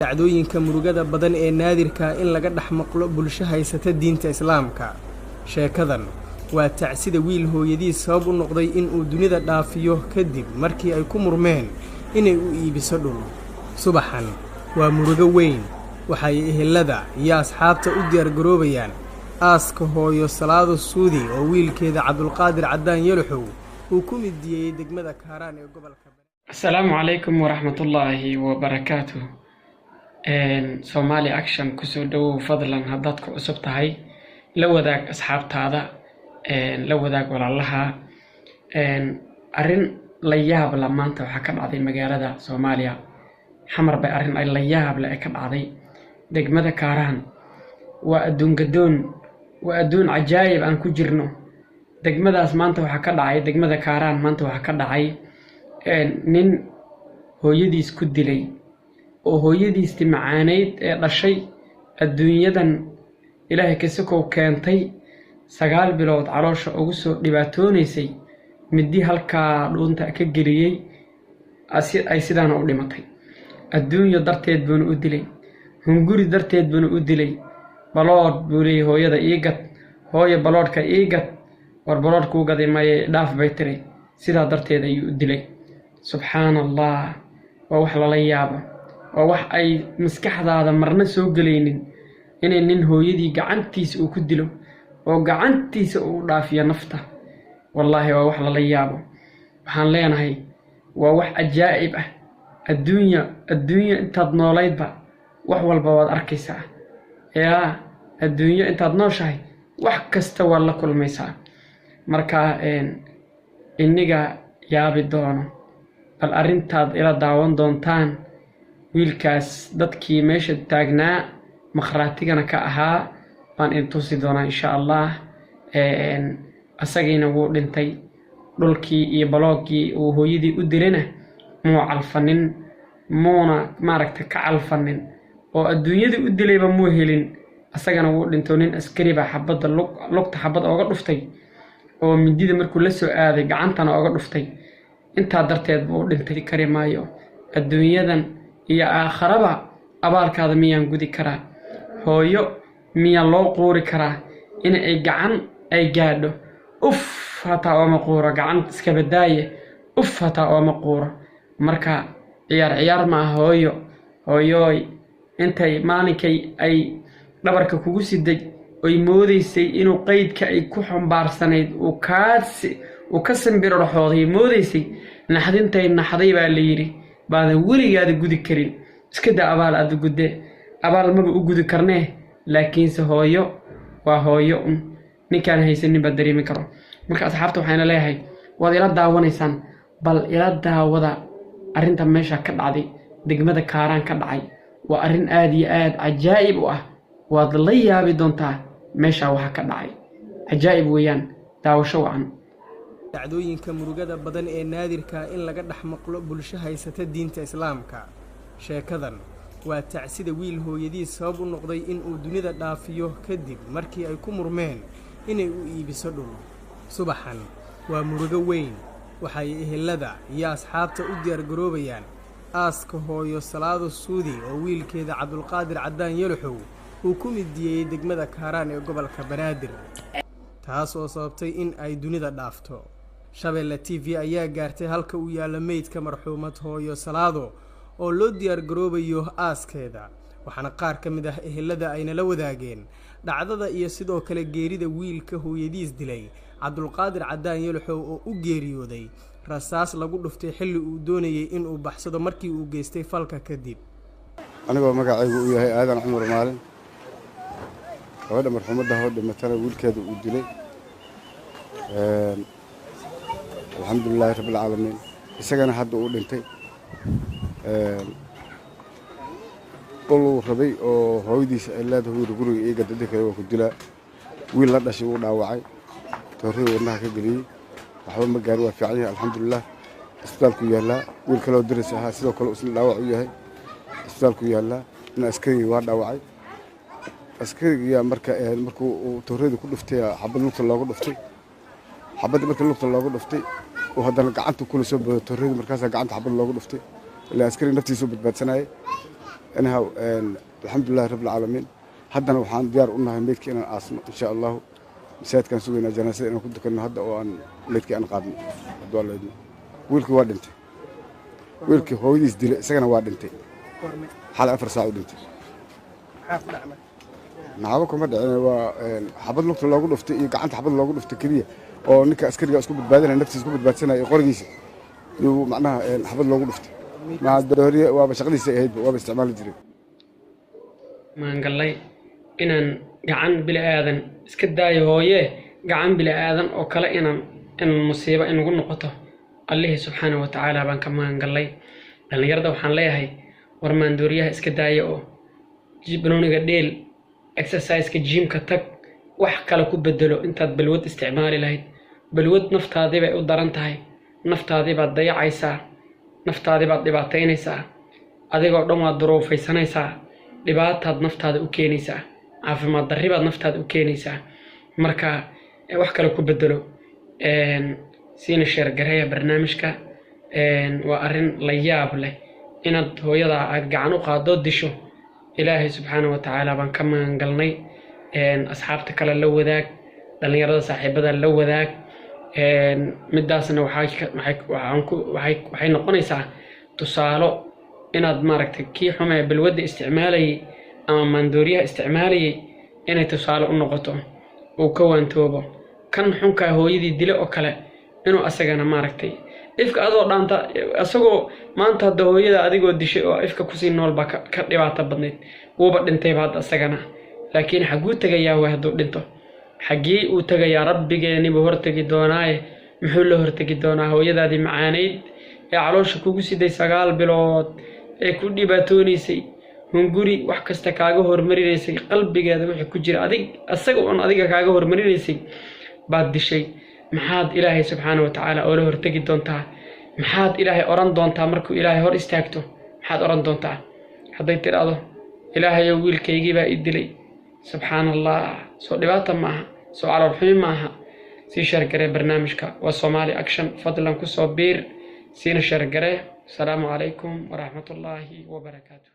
dhacdooyinka murugada badan ee naadirka in laga dhex maqlo bulsho haysata diinta Islaamka. Sheekadan waa tacsida wiil hooyadiis sabab u noqday in uu dunida dhaafiyo kadib markii ay ku murmeen inay u iibiso dhul. Subaxan waa murugo weyn, waxay ehelada iyo asxaabta u diyaar garoobayaan aaska hooyo Salaado Suudi oo wiilkeeda Cabdulqaadir Cadaan Yalaxow uu ku midiyay degmada Kaaraan ee gobolka. Assalaamu calaykum waraxmatullaahi wabarakaatuh. Somali Action kusoo dhawow fadlan haddaad ku cusub tahay la wadaag asxaabtaada, la wadaag walaalaha. Arrin la yaab la maanta waxaa ka dhacday magaalada Soomaaliya xamar bay arrin ay la yaab leh ka dhacday degmada Kaaraan. waa adduun cajaa'ib aan ku jirno. degmadaas maanta waxaa ka dhacay degmada Kaaraan maanta waxaa ka dhacay nin hooyadiis ku dilay oo hooyadiistii macaaneyd ee dhashay adduunyadan ilaahay ka sokow keentay 9 bilood caloosha ugu soo dhibaatoonaysay midi halkaa dhuunta ka geliyay ay sidaana u dhimatay. adduunyo darteed buu u dilay, hunguri darteed buu u dilay. balood buu leeyahay hooyada iigad, hooyo baloodka iigad, war baloodku gaday may dhaaf bay tiray, sidaa darteed ayuu u dilay. subxaanallah, waa wax lala yaabo, waa wax ay maskaxdaada marna soo galaynin inay nin hooyadii gacantiisa uu ku dilo oo gacantiisa uu dhaafiyo nafta. wallaahi waa wax lala yaabo. waxaan leenahay waa wax cajaa'ib ah. adduunya intaad noolaydba wax walba waad arkaysaa. adduunyo intaad nooshahay wax kasta waa la kulmaysaa. marka iniga yaabi doono, bal arrintaad ila daawan doontaan. wiilkaas dadkii meesha taagnaa makhraatigana ka ahaa baan in tusi doonaa insha Allah. asagiina wuu dhintay. dhulkii iyo balooggii uu hooyadii u dilayna muu calfanin, muuna maaragta ka calfanin, oo adduunyadii u dilayba muu helin. asagana wuu dhinto. nin askari baa xabadda lugta xabad ooga dhuftay oo midida markuu la soo aaday gacantana ooga dhuftay. intaa darteed buu dhintay. kari maayo adduunyadan iyo aakharaba abaalkaada miyaan gudi karaa? hooyo miyaa loo quuri karaa in ay gacan ay gaadho? hataa oo ma quuro, gacan iska badaaye hataa oo ma quuro. marka ciyaar ma aha hooyoy intay maalinkay ay dhabarka kugu siday oy moodaysay inuu qaydka ay ku xambaarsanayd uu ka sambirorxooday moodaysay, naxdintay naxday baa la yidhi baadan weligaada gudi karin. iska daa abaal aad gudde, abaal maba u gudi karnee. laakiinse hooyo waa hooyo ninkaan haysanin baa dareemi karo. marka asxaabta waxayna leeyahay waad ila daawanaysaan, bal ila daawada arrinta meesha ka dhacday degmada Kaaraan ka dhacay. waa arrin aad iyo aad cajaa'ib u ah. waad la yaabi doontaa meesha waxa ka dhacay. cajaa'ib weeyaan. daawasho wacan. dhacdooyinka murugada badan ee naadirka in laga dhex maqlo bulsho haysata diinta Islaamka. sheekadan waa tacsida wiil hooyadiis sabab u noqday in uu dunida dhaafiyo kadib markii ay ku murmeen inay u iibiso dhul. subaxan waa murugo weyn, waxay ehelada iyo asxaabta u diyaar garoobayaan aaska hooyo Salaado Suudi oo wiilkeeda Cabdulqaadir Cadaan Yalaxow uu ku midiyay degmada Kaaraan ee gobolka Banaadir, taas oo sababtay in ay dunida dhaafto. Shabeelle TV ayaa gaartay halka uu yaalo meydka marxuumad hooyo Salaado oo loo diyaar garoobayo aaskeeda. waxaana qaar ka mid ah ehelada ayna la wadaageen dhacdada iyo sidoo kale geerida wiilka hooyadiis dilay Cabdulqaadir Cadaan Yalaxow oo u geeriyooday rasaas lagu dhuftay xilli uu doonayay in uu baxsado markii uu geystay falka kadib. anigoo magacaygu uu yahay Aadan Cumar Maalin, gabadha marxuumadda hooda matala wiilkeeda uu dilay. alxamdulilaahi rabbil caalamiin. isagana hadda uu dhintay. uu rabay oo hooyadiis ay leedahay guriga iiga dadka waa ku dilaa. wiil la dhashay uu dhaawacay, toorey wadnaha ka geliyay. waxba ma gaar, waa fiican yahay alxamdulillah. isbitaalku yaallaa. wiil kaloo diris ahaa sidoo kale isla dhaawac u yahay. isbitaalku yaallaa. in askariga waa dhaawacay. askariga markuu tooreyda ku dhuftay xabad lugta looga dhuftay. xabadda markii lugta looga dhuftay oo haddana gacanta kula soo booday tooreyda, markaas gacanta xabad looga dhuftay ilaa askariga naftiisu badbaadsanayay. أنا الحمد لله رب العالمين haddana waxaan diyaar u nahay meydkii inaan aasno insha allahu masaajidkaan sugaynaa janaasada inaan ku dukanno hadda oo aan meydkii aan qaadno hadduu alla idmo wiilkii waa dhintay wiilkii hooyadiis dilay isagana waa dhintay xalay 4 saac u dhintay naxabo kuma dhicin waa xabad lugta loogu dhuftay iyo gacanta xabad loogu dhuftay keliya oo ninka askariga isku badbaadinaya naftiisa isku badbaadsanaya qorigiisa iyo macnaha xabad loogu dhuftay ma dooriye waaba shaqadiisa ahayd waaba isticmaali jiray maangallay inaan gacan bili aadan iska daayo hooye gacan bili aadan oo kale in musiibo inugu noqoto Allahi subhanahu wa ta'ala baan ka maangallay dhalinyarada waxaan leeyahay war maandooriyaha iska daayo oo jibnooniga dheel exercise-ka gym-ka tag wax kale ku bedelo intaad balwad isticmaali lahayd balwad naftaadii bay u daran tahay naftaadii baad dayacaysaa naftaadii baad dhibaataynaysaa adigoo dhan waad duruufaysanaysaa dhibaataad naftaada u keenaysaa caafimaad darri baad naftaada u keenaysaa marka wax kale ku bedelo siina sheer gareeya barnaamijka waa arrin la yaab leh inaad hooyada aad gacan u qaado disho ilaahay subxaanahu wa tacaala baan ka magangalnay asxaabta kale la wadaag dhalinyarada saaxiibada la wadaag midaasna waxay noqonaysaa tusaalo inaad maaragtay kii xumee balwadda isticmaalayay ama maandooriyaha isticmaalayay inay tusaale u noqoto uu ka waantoobo kan xunkaa hooyadii dile oo kale inuu asagana maaragtay ifka adoo dhaanta asagoo maanta hadda hooyada adigoo dishay oo ifka kusii nool baa ka dhibaato badnayd wuuba dhintayba hadda asagana laakiin xaguu tagayaa waa hadduu dhinto xaggii uu tagayaa rabbigeenibu hortegi doonaaye muxuu la hortegi doonaa hooyadaadii macaanayd ee caloosha kugu siday 9 bilood ee ku dhibaatoonaysay hunguri wax kasta kaaga hormarinaysay qalbigeeda wixii ku jira asaga oo adiga kaaga hormarinaysay baad dishay maxaad ilaahay subxaanahu wa ta'ala oo la hortegi doontaa maxaad ilaahay oran doontaa markuu ilaahay hor istaagto maxaad oran doontaa hadday tiraado ilaahay wiilkaygii baa i dilay subxaanallah soo dhibaata maaha soo calool xumi maaha sii shargaree barnaamijka waa Somali Action fadlan ku soo biir siina shargaree السلام عليكم ورحمة الله وبركاته.